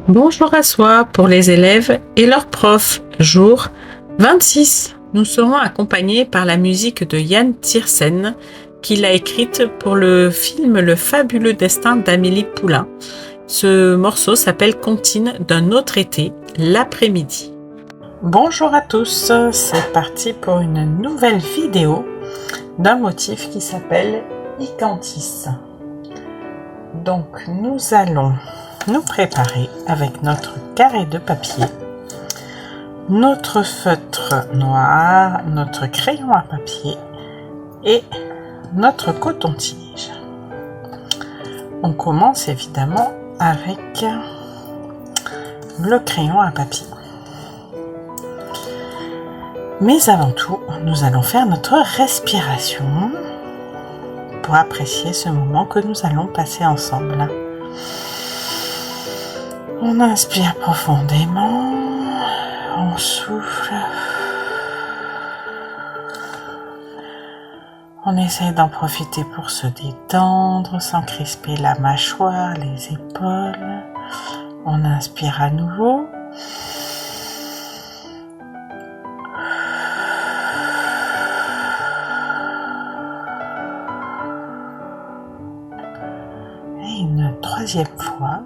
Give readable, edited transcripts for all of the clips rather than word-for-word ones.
Bonjour à soi pour les élèves et leurs profs. Jour 26. Nous serons accompagnés par la musique de Yann Tiersen, qu'il a écrite pour le film Le fabuleux destin d'Amélie Poulain. Ce morceau s'appelle Comptine d'un autre été, l'après-midi. Bonjour à tous, c'est parti pour une nouvelle vidéo d'un motif qui s'appelle Icantis. Donc nous allons nous préparer avec notre carré de papier, notre feutre noir, notre crayon à papier et notre coton-tige. On commence évidemment avec le crayon à papier. Mais avant tout, nous allons faire notre respiration pour apprécier ce moment que nous allons passer ensemble. On inspire profondément, on souffle, on essaie d'en profiter pour se détendre sans crisper la mâchoire, les épaules. On inspire à nouveau. Et une troisième fois.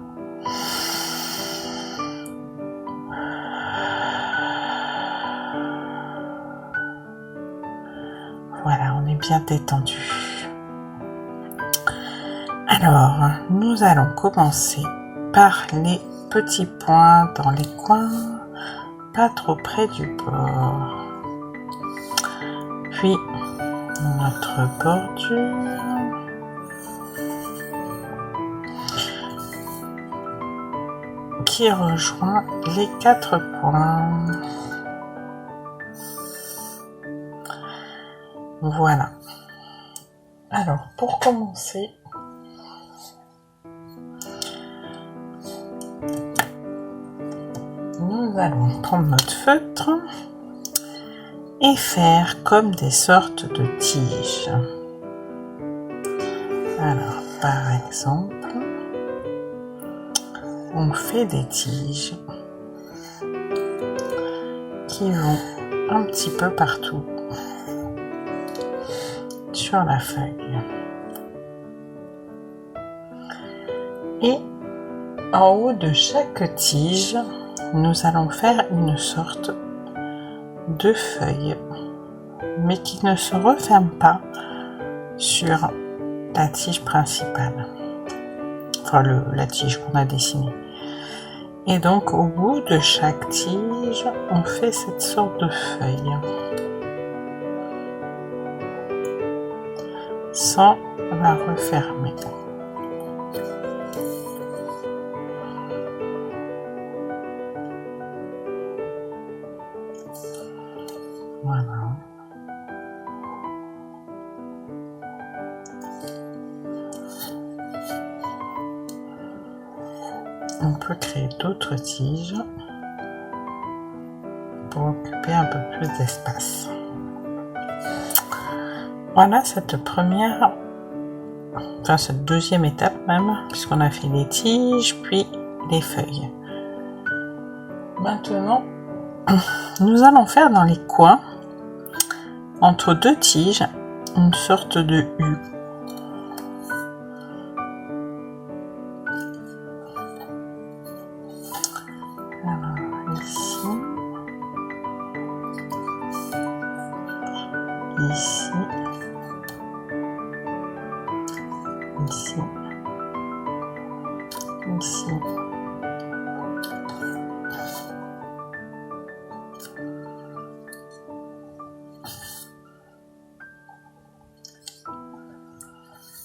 Voilà, on est bien détendu. Alors, nous allons commencer par les petits points dans les coins, pas trop près du bord. Puis, notre bordure. Qui rejoint les 4 points. Voilà. Alors, pour commencer, nous allons prendre notre feutre et faire comme des sortes de tiges. Alors, par exemple, on fait des tiges qui vont un petit peu partout sur la feuille. Et en haut de chaque tige, nous allons faire une sorte de feuille, mais qui ne se referme pas sur la tige principale, enfin la tige qu'on a dessinée. Et donc au bout de chaque tige, on fait cette sorte de feuille, sans la refermer. Voilà. On peut créer d'autres tiges pour occuper un peu plus d'espace. Voilà cette cette deuxième étape même, puisqu'on a fait les tiges, puis les feuilles. Maintenant, nous allons faire dans les coins, entre deux tiges, une sorte de U. Alors, ici, ici, ici, ici.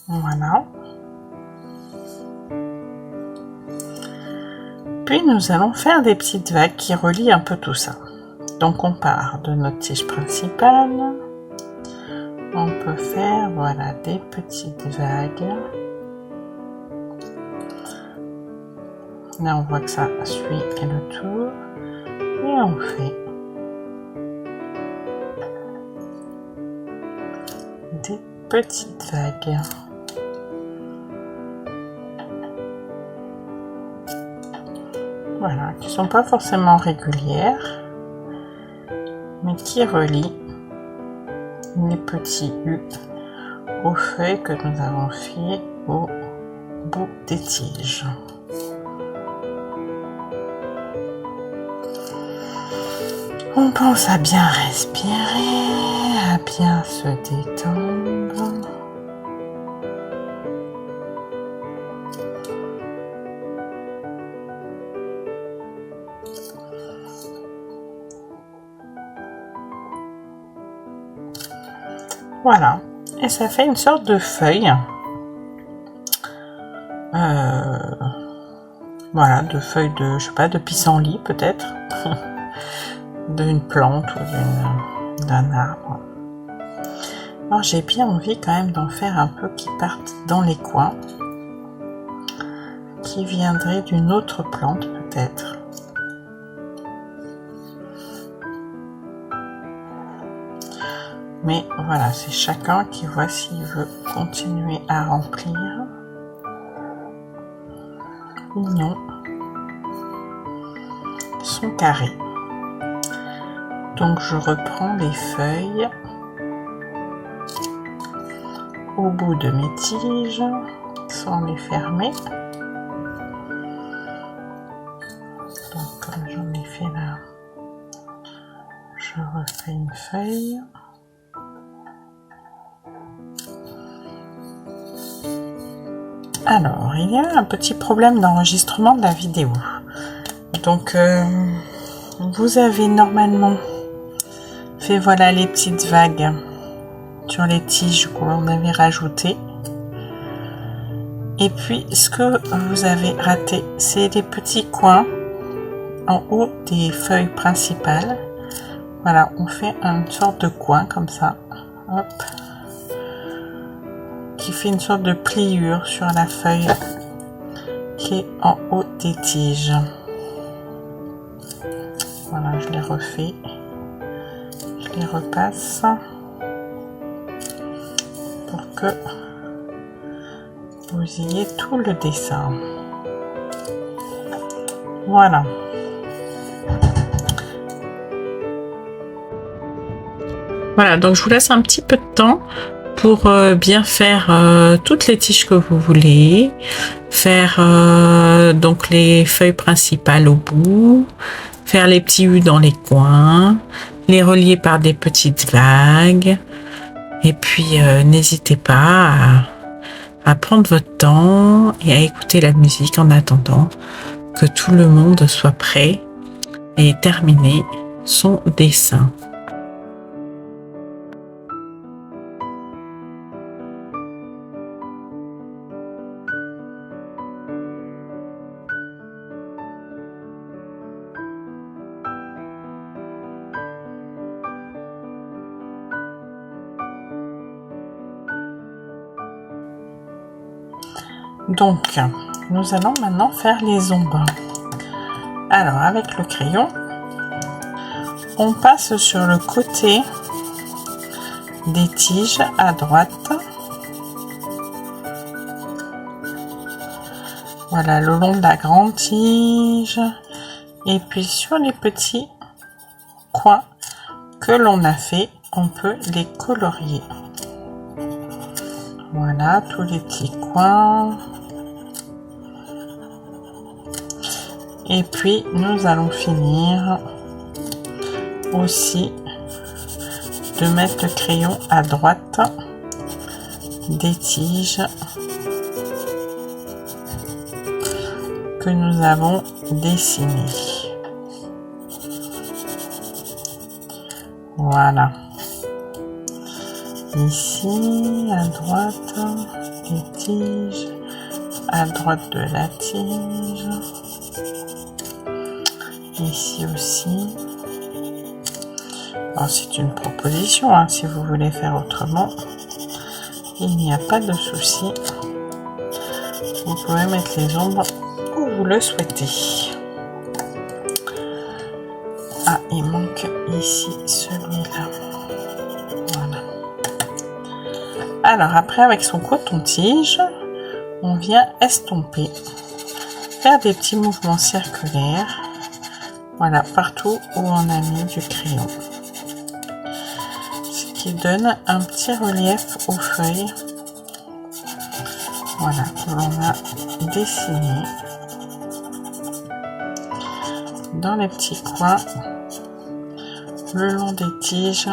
Voilà. Puis nous allons faire des petites vagues qui relient un peu tout ça. Donc on part de notre tige principale. On peut faire, voilà, des petites vagues. Là on voit que ça suit le tour. Et on fait des petites vagues. Voilà, qui sont pas forcément régulières, mais qui relient les petits U aux feuilles que nous avons fait au bout des tiges. On pense à bien respirer, à bien se détendre. Voilà, et ça fait une sorte de feuille. Voilà, de feuilles de, je sais pas, de pissenlit peut-être, d'une plante ou d'un arbre. Alors j'ai bien envie quand même d'en faire un peu qui partent dans les coins, qui viendraient d'une autre plante peut-être. Mais voilà, c'est chacun qui voit s'il veut continuer à remplir ou non son carré. Donc je reprends les feuilles au bout de mes tiges sans les fermer. Donc comme j'en ai fait là, je refais une feuille. Alors, il y a un petit problème d'enregistrement de la vidéo. Donc, vous avez normalement fait, voilà, les petites vagues sur les tiges qu'on avait rajoutées. Et puis, ce que vous avez raté, c'est les petits coins en haut des feuilles principales. Voilà, on fait une sorte de coin comme ça. Hop. Qui fait une sorte de pliure sur la feuille qui est en haut des tiges. Voilà, je les refais, je les repasse pour que vous ayez tout le dessin. Voilà. Voilà, donc je vous laisse un petit peu de temps pour bien faire toutes les tiges que vous voulez, faire donc les feuilles principales au bout, faire les petits U dans les coins, les relier par des petites vagues, et puis n'hésitez pas à prendre votre temps et à écouter la musique en attendant que tout le monde soit prêt et terminer son dessin. Donc, nous allons maintenant faire les ombres. Alors, avec le crayon, on passe sur le côté des tiges à droite. Voilà, le long de la grande tige. Et puis sur les petits coins que l'on a fait, on peut les colorier. Voilà, tous les petits coins. Et puis, nous allons finir aussi de mettre le crayon à droite des tiges que nous avons dessinées. Voilà. Ici, à droite, des tiges, à droite de la tige. Ici aussi. C'est une proposition, hein, si vous voulez faire autrement, il n'y a pas de souci. Vous pouvez mettre les ombres où vous le souhaitez. Ah, il manque ici celui-là. Voilà. Alors après, avec son coton-tige, on vient estomper. faire des petits mouvements circulaires. Voilà, partout où on a mis du crayon. Ce qui donne un petit relief aux feuilles. Voilà, que l'on a dessiné dans les petits coins, le long des tiges.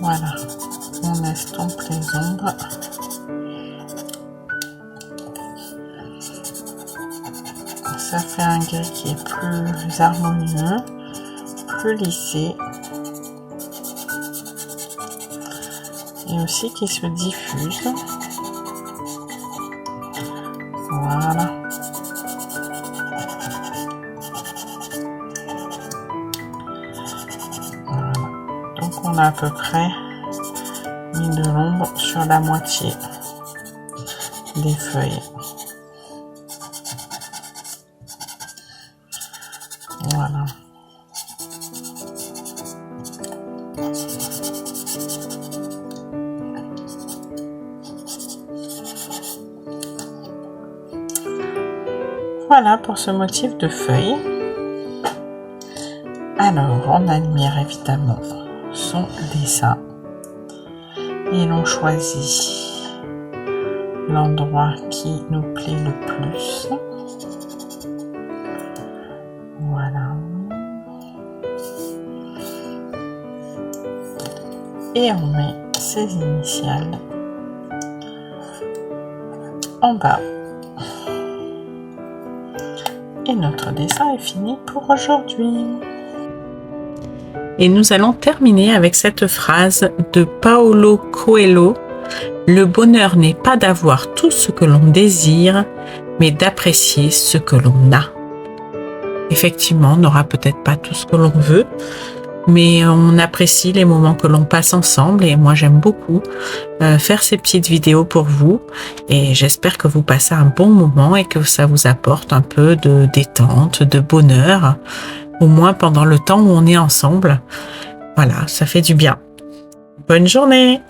Voilà, on estompe les ombres. Ça fait un gris qui est plus harmonieux, plus lissé et aussi qui se diffuse. Voilà. Voilà. Donc on a à peu près mis de l'ombre sur la moitié des feuilles. Voilà. Voilà pour ce motif de feuille. Alors, on admire évidemment son dessin et l'on choisit l'endroit qui nous plaît le plus. Voilà. Et on met ses initiales en bas. Et notre dessin est fini pour aujourd'hui. Et nous allons terminer avec cette phrase de Paulo Coelho. Le bonheur n'est pas d'avoir tout ce que l'on désire, mais d'apprécier ce que l'on a. Effectivement, on n'aura peut-être pas tout ce que l'on veut, mais on apprécie les moments que l'on passe ensemble et moi j'aime beaucoup faire ces petites vidéos pour vous et j'espère que vous passez un bon moment et que ça vous apporte un peu de détente, de bonheur, au moins pendant le temps où on est ensemble. Voilà, ça fait du bien. Bonne journée!